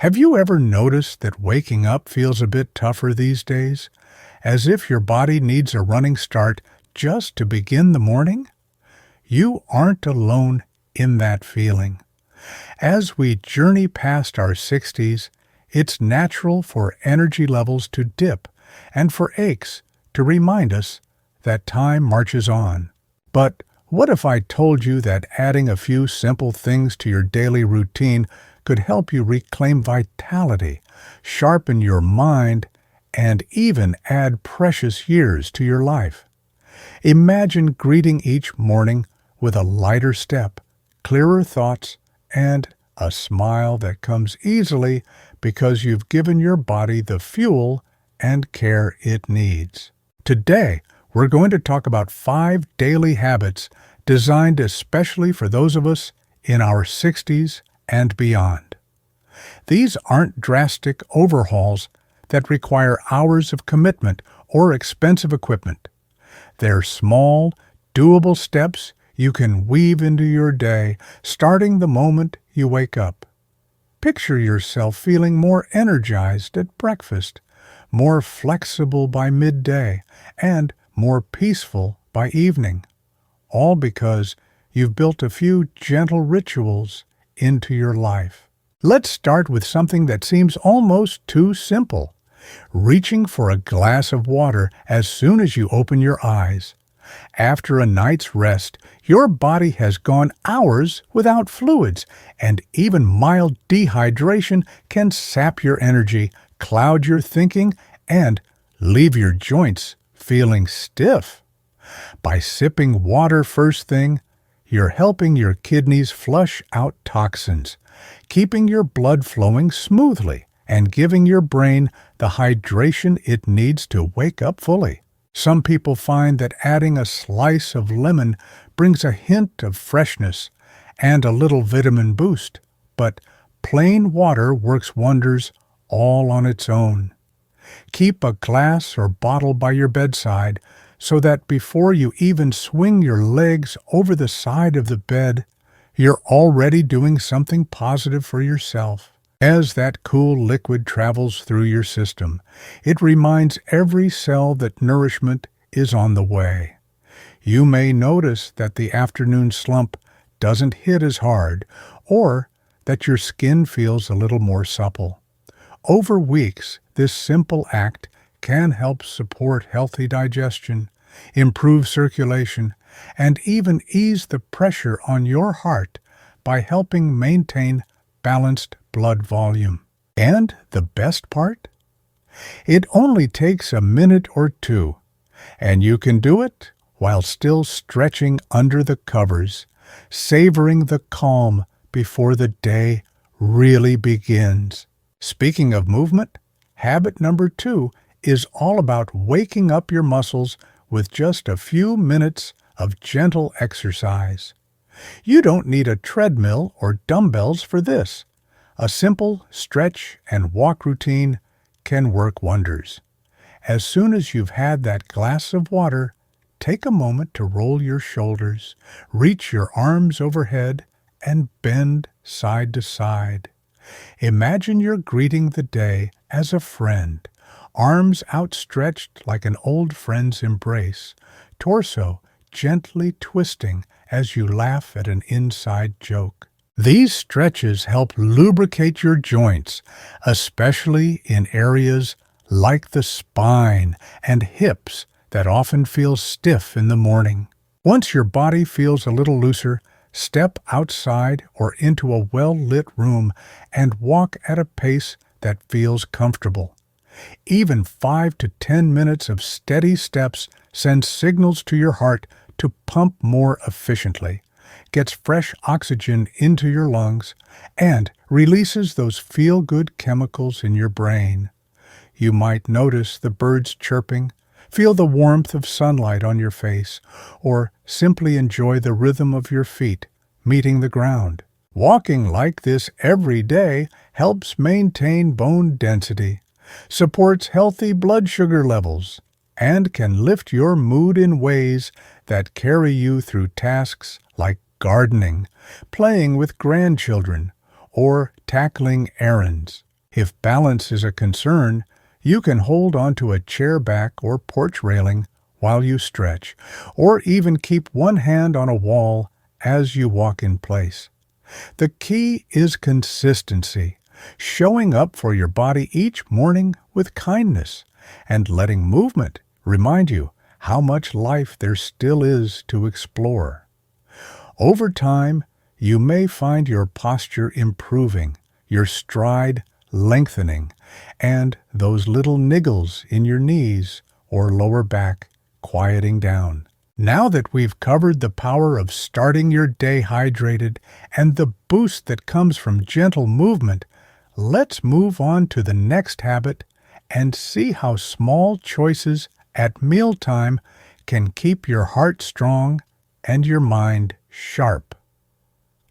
Have you ever noticed that waking up feels a bit tougher these days? As if your body needs a running start just to begin the morning? You aren't alone in that feeling. As we journey past our 60s, it's natural for energy levels to dip and for aches to remind us that time marches on. But what if I told you that adding a few simple things to your daily routine could help you reclaim vitality, sharpen your mind, and even add precious years to your life? Imagine greeting each morning with a lighter step, clearer thoughts, and a smile that comes easily because you've given your body the fuel and care it needs. Today, we're going to talk about 5 daily habits designed especially for those of us in our 60s and beyond. These aren't drastic overhauls that require hours of commitment or expensive equipment. They're small, doable steps you can weave into your day, starting the moment you wake up. Picture yourself feeling more energized at breakfast, more flexible by midday, and more peaceful by evening, all because you've built a few gentle rituals into your life. Let's start with something that seems almost too simple: reaching for a glass of water as soon as you open your eyes. After a night's rest, your body has gone hours without fluids, and even mild dehydration can sap your energy, cloud your thinking, and leave your joints feeling stiff. By sipping water first thing, you're helping your kidneys flush out toxins, keeping your blood flowing smoothly, and giving your brain the hydration it needs to wake up fully. Some people find that adding a slice of lemon brings a hint of freshness and a little vitamin boost, but plain water works wonders all on its own. Keep a glass or bottle by your bedside so that before you even swing your legs over the side of the bed, you're already doing something positive for yourself. As that cool liquid travels through your system, it reminds every cell that nourishment is on the way. You may notice that the afternoon slump doesn't hit as hard, or that your skin feels a little more supple. Over weeks, this simple act can help support healthy digestion, improve circulation, and even ease the pressure on your heart by helping maintain balanced blood volume. And the best part? It only takes a minute or two, and you can do it while still stretching under the covers, savoring the calm before the day really begins. Speaking of movement, habit number 2 is all about waking up your muscles with just a few minutes of gentle exercise. You don't need a treadmill or dumbbells for this. A simple stretch and walk routine can work wonders. As soon as you've had that glass of water, take a moment to roll your shoulders, reach your arms overhead, and bend side to side. Imagine you're greeting the day as a friend, arms outstretched like an old friend's embrace, torso gently twisting as you laugh at an inside joke. These stretches help lubricate your joints, especially in areas like the spine and hips that often feel stiff in the morning. Once your body feels a little looser, step outside or into a well-lit room and walk at a pace that feels comfortable. Even 5 to 10 minutes of steady steps sends signals to your heart to pump more efficiently, gets fresh oxygen into your lungs, and releases those feel-good chemicals in your brain. You might notice the birds chirping, feel the warmth of sunlight on your face, or simply enjoy the rhythm of your feet meeting the ground. Walking like this every day helps maintain bone density, supports healthy blood sugar levels, and can lift your mood in ways that carry you through tasks like gardening, playing with grandchildren, or tackling errands. If balance is a concern, you can hold onto a chair back or porch railing while you stretch, or even keep one hand on a wall as you walk in place. The key is consistency, showing up for your body each morning with kindness, and letting movement remind you how much life there still is to explore. Over time, you may find your posture improving, your stride lengthening, and those little niggles in your knees or lower back quieting down. Now that we've covered the power of starting your day hydrated and the boost that comes from gentle movement, let's move on to the next habit and see how small choices at mealtime can keep your heart strong and your mind sharp.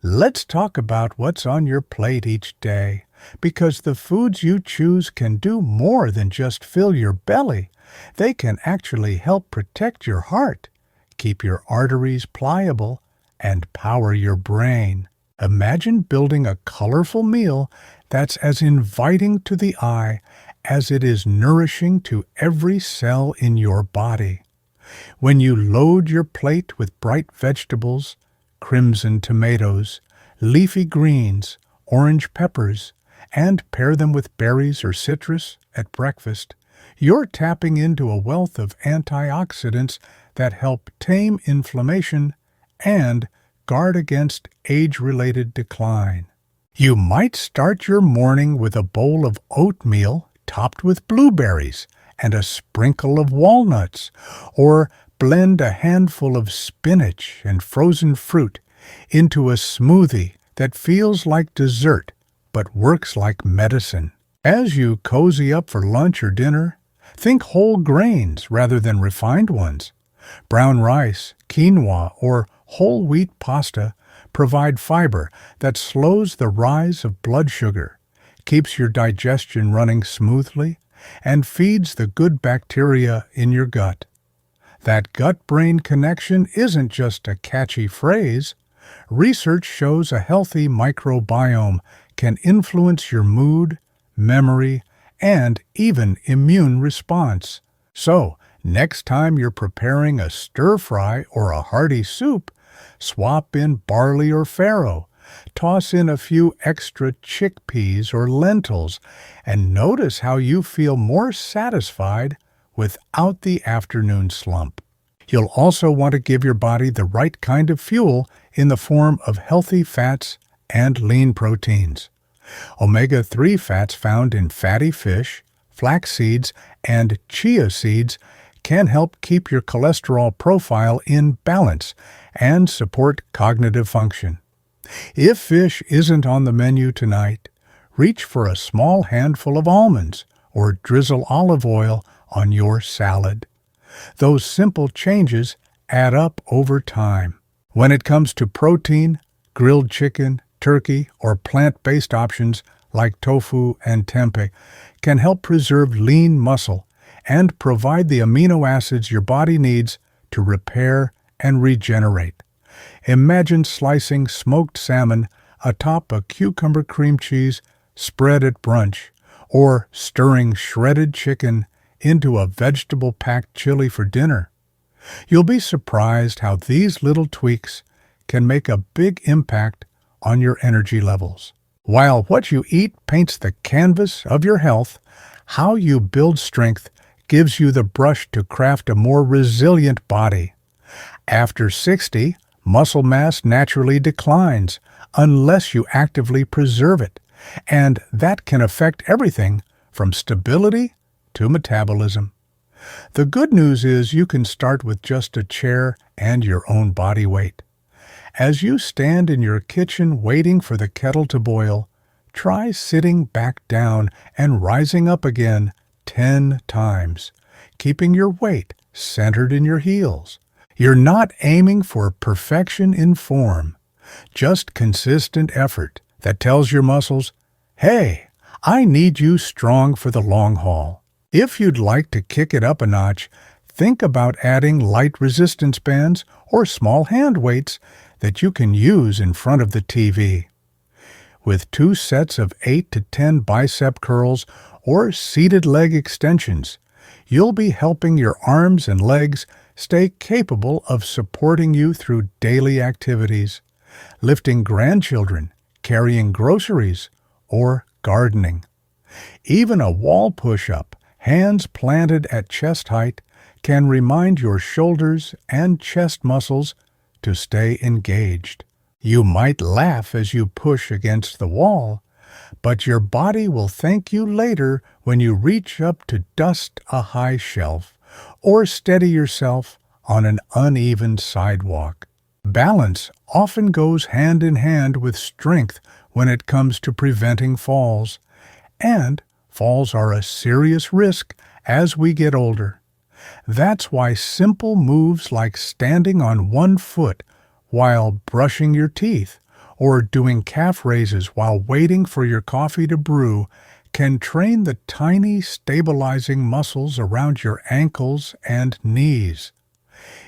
Let's talk about what's on your plate each day, because the foods you choose can do more than just fill your belly. They can actually help protect your heart, keep your arteries pliable, and power your brain. Imagine building a colorful meal that's as inviting to the eye as it is nourishing to every cell in your body. When you load your plate with bright vegetables, crimson tomatoes, leafy greens, orange peppers, and pair them with berries or citrus at breakfast, you're tapping into a wealth of antioxidants that help tame inflammation and guard against age-related decline. You might start your morning with a bowl of oatmeal topped with blueberries and a sprinkle of walnuts, or blend a handful of spinach and frozen fruit into a smoothie that feels like dessert but works like medicine. As you cozy up for lunch or dinner, think whole grains rather than refined ones. Brown rice, quinoa, or whole wheat pasta provide fiber that slows the rise of blood sugar, keeps your digestion running smoothly, and feeds the good bacteria in your gut. That gut-brain connection isn't just a catchy phrase. Research shows a healthy microbiome can influence your mood, memory, and even immune response. So, next time you're preparing a stir-fry or a hearty soup, swap in barley or farro, toss in a few extra chickpeas or lentils, and notice how you feel more satisfied without the afternoon slump. You'll also want to give your body the right kind of fuel in the form of healthy fats and lean proteins. Omega-3 fats found in fatty fish, flax seeds, and chia seeds can help keep your cholesterol profile in balance and support cognitive function. If fish isn't on the menu tonight, reach for a small handful of almonds or drizzle olive oil on your salad. Those simple changes add up over time. When it comes to protein, grilled chicken, turkey, or plant-based options like tofu and tempeh can help preserve lean muscle and provide the amino acids your body needs to repair and regenerate. Imagine slicing smoked salmon atop a cucumber cream cheese spread at brunch, or stirring shredded chicken into a vegetable-packed chili for dinner. You'll be surprised how these little tweaks can make a big impact on your energy levels. While what you eat paints the canvas of your health, how you build strength gives you the brush to craft a more resilient body. After 60, muscle mass naturally declines unless you actively preserve it, and that can affect everything from stability to metabolism. The good news is you can start with just a chair and your own body weight. As you stand in your kitchen waiting for the kettle to boil, try sitting back down and rising up again 10 times, keeping your weight centered in your heels. You're not aiming for perfection in form, just consistent effort that tells your muscles, hey, I need you strong for the long haul. If you'd like to kick it up a notch, think about adding light resistance bands or small hand weights that you can use in front of the TV. with 2 sets of 8 to 10 bicep curls or seated leg extensions, you'll be helping your arms and legs stay capable of supporting you through daily activities, lifting grandchildren, carrying groceries, or gardening. Even a wall push-up, hands planted at chest height, can remind your shoulders and chest muscles to stay engaged. You might laugh as you push against the wall, but your body will thank you later when you reach up to dust a high shelf or steady yourself on an uneven sidewalk. Balance often goes hand in hand with strength when it comes to preventing falls, and falls are a serious risk as we get older. That's why simple moves like standing on one foot while brushing your teeth or doing calf raises while waiting for your coffee to brew can train the tiny stabilizing muscles around your ankles and knees.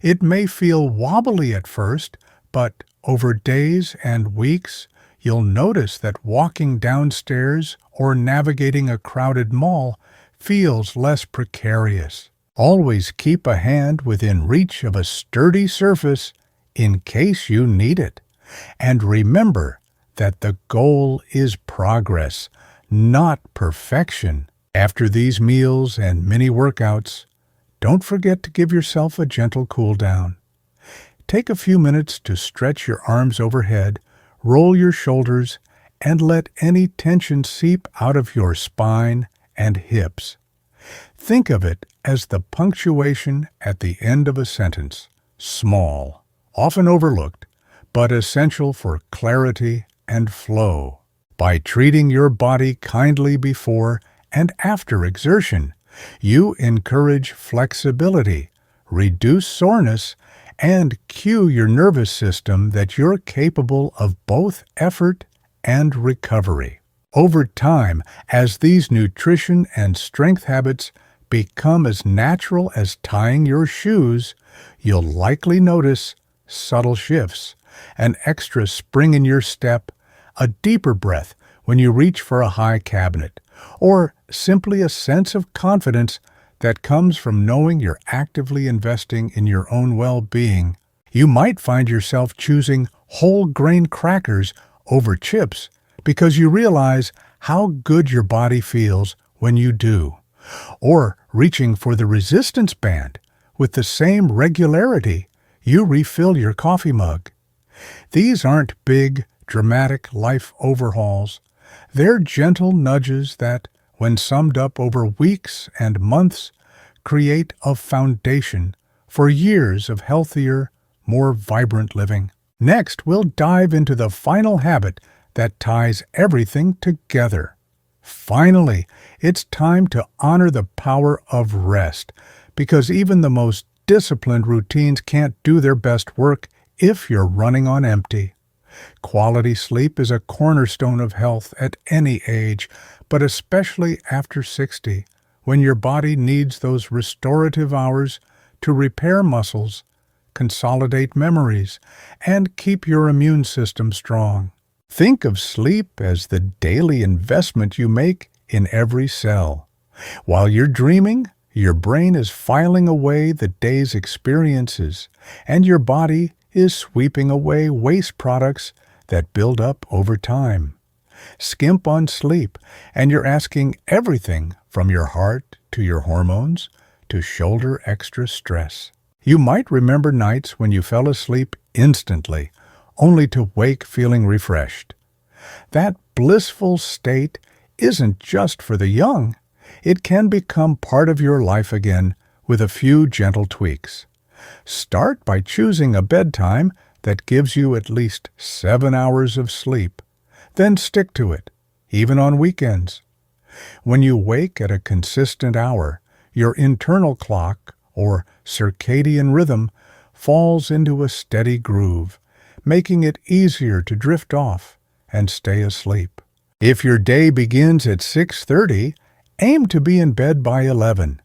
It may feel wobbly at first, but over days and weeks, you'll notice that walking downstairs or navigating a crowded mall feels less precarious. Always keep a hand within reach of a sturdy surface in case you need it. And remember that the goal is progress, not perfection. After these meals and mini workouts, don't forget to give yourself a gentle cool down. Take a few minutes to stretch your arms overhead, roll your shoulders, and let any tension seep out of your spine and hips. Think of it as the punctuation at the end of a sentence. Small, often overlooked, but essential for clarity and flow. By treating your body kindly before and after exertion, you encourage flexibility, reduce soreness, and cue your nervous system that you're capable of both effort and recovery. Over time, as these nutrition and strength habits become as natural as tying your shoes, you'll likely notice subtle shifts, an extra spring in your step, a deeper breath when you reach for a high cabinet, or simply a sense of confidence that comes from knowing you're actively investing in your own well-being. You might find yourself choosing whole grain crackers over chips because you realize how good your body feels when you do, or reaching for the resistance band with the same regularity you refill your coffee mug. These aren't big, dramatic life overhauls. They're gentle nudges that, when summed up over weeks and months, create a foundation for years of healthier, more vibrant living. Next, we'll dive into the final habit that ties everything together. Finally, it's time to honor the power of rest, because even the most disciplined routines can't do their best work if you're running on empty. Quality sleep is a cornerstone of health at any age, but especially after 60, when your body needs those restorative hours to repair muscles, consolidate memories, and keep your immune system strong. Think of sleep as the daily investment you make in every cell. While you're dreaming, your brain is filing away the day's experiences, and your body is sweeping away waste products that build up over time. Skimp on sleep, and you're asking everything from your heart to your hormones to shoulder extra stress. You might remember nights when you fell asleep instantly, only to wake feeling refreshed. That blissful state isn't just for the young. It can become part of your life again with a few gentle tweaks. Start by choosing a bedtime that gives you at least 7 hours of sleep. Then stick to it, even on weekends. When you wake at a consistent hour, your internal clock, or circadian rhythm, falls into a steady groove, making it easier to drift off and stay asleep. If your day begins at 6:30, aim to be in bed by 11.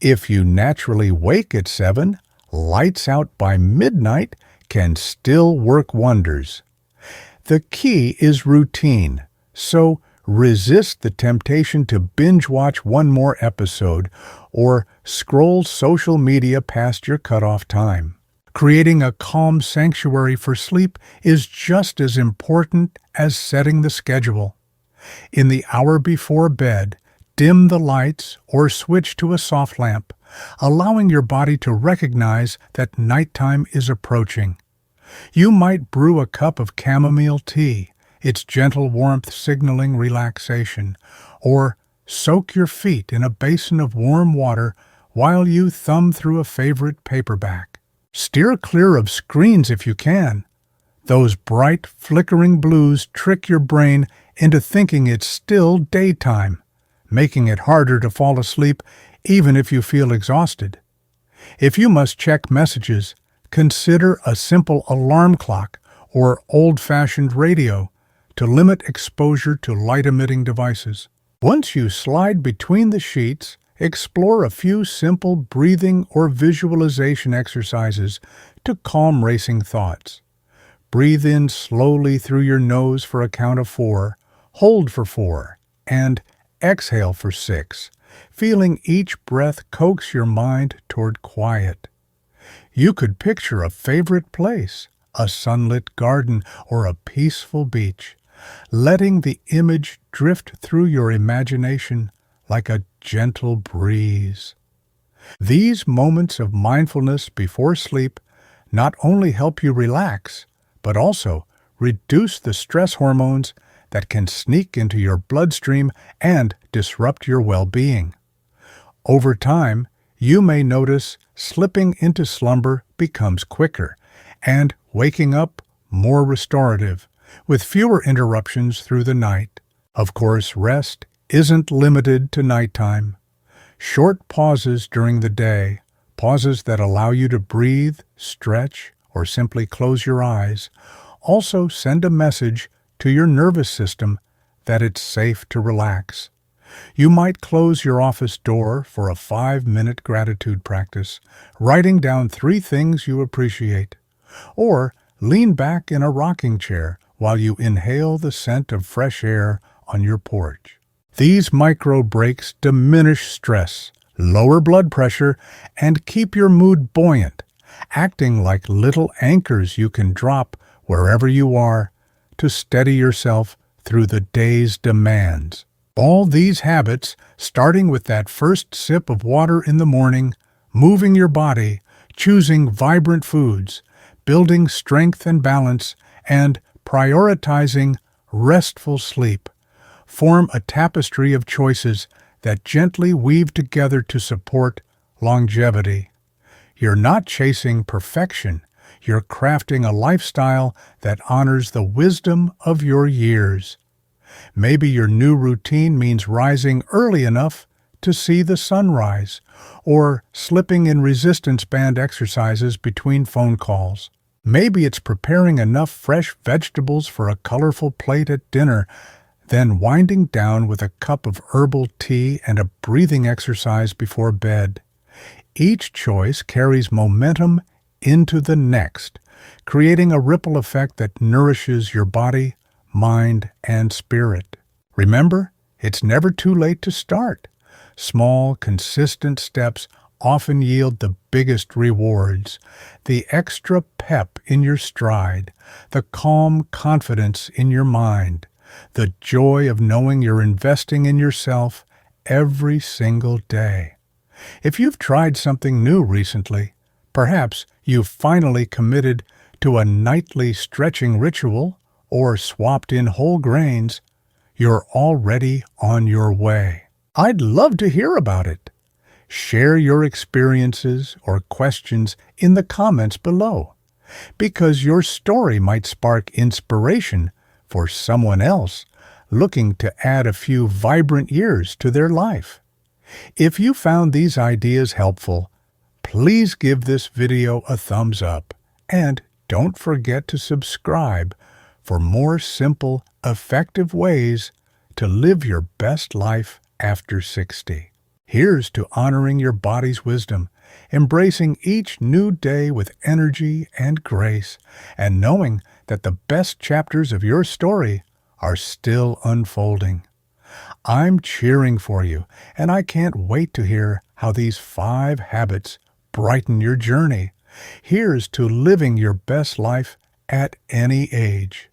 If you naturally wake at 7, lights out by midnight can still work wonders. The key is routine, so resist the temptation to binge watch one more episode or scroll social media past your cutoff time. Creating a calm sanctuary for sleep is just as important as setting the schedule. In the hour before bed, dim the lights or switch to a soft lamp, allowing your body to recognize that nighttime is approaching. You might brew a cup of chamomile tea, its gentle warmth signaling relaxation, or soak your feet in a basin of warm water while you thumb through a favorite paperback. Steer clear of screens if you can. Those bright, flickering blues trick your brain into thinking it's still daytime, making it harder to fall asleep even if you feel exhausted. If you must check messages, consider a simple alarm clock or old-fashioned radio to limit exposure to light-emitting devices. Once you slide between the sheets, explore a few simple breathing or visualization exercises to calm racing thoughts. Breathe in slowly through your nose for a count of 4, hold for 4, and exhale for 6, feeling each breath coax your mind toward quiet. You could picture a favorite place, a sunlit garden, or a peaceful beach, letting the image drift through your imagination like a gentle breeze. These moments of mindfulness before sleep not only help you relax, but also reduce the stress hormones that can sneak into your bloodstream and disrupt your well-being. Over time, you may notice slipping into slumber becomes quicker and waking up more restorative, with fewer interruptions through the night. Of course, rest isn't limited to nighttime. Short pauses during the day, pauses that allow you to breathe, stretch, or simply close your eyes, also send a message to your nervous system that it's safe to relax. You might close your office door for a 5-minute gratitude practice, writing down 3 things you appreciate, or lean back in a rocking chair while you inhale the scent of fresh air on your porch. These micro breaks diminish stress, lower blood pressure, and keep your mood buoyant, acting like little anchors you can drop wherever you are to steady yourself through the day's demands. All these habits, starting with that first sip of water in the morning, moving your body, choosing vibrant foods, building strength and balance, and prioritizing restful sleep, form a tapestry of choices that gently weave together to support longevity. You're not chasing perfection. You're crafting a lifestyle that honors the wisdom of your years. Maybe your new routine means rising early enough to see the sunrise, or slipping in resistance band exercises between phone calls. Maybe it's preparing enough fresh vegetables for a colorful plate at dinner, then winding down with a cup of herbal tea and a breathing exercise before bed. Each choice carries momentum into the next, creating a ripple effect that nourishes your body, mind, and spirit. Remember, it's never too late to start. Small, consistent steps often yield the biggest rewards. The extra pep in your stride, the calm confidence in your mind, the joy of knowing you're investing in yourself every single day. If you've tried something new recently, perhaps you've finally committed to a nightly stretching ritual or swapped in whole grains, you're already on your way. I'd love to hear about it. Share your experiences or questions in the comments below, because your story might spark inspiration for someone else looking to add a few vibrant years to their life. If you found these ideas helpful, please give this video a thumbs up, and don't forget to subscribe for more simple, effective ways to live your best life after 60. Here's to honoring your body's wisdom, embracing each new day with energy and grace, and knowing that the best chapters of your story are still unfolding. I'm cheering for you, and I can't wait to hear how these 5 habits brighten your journey. Here's to living your best life at any age.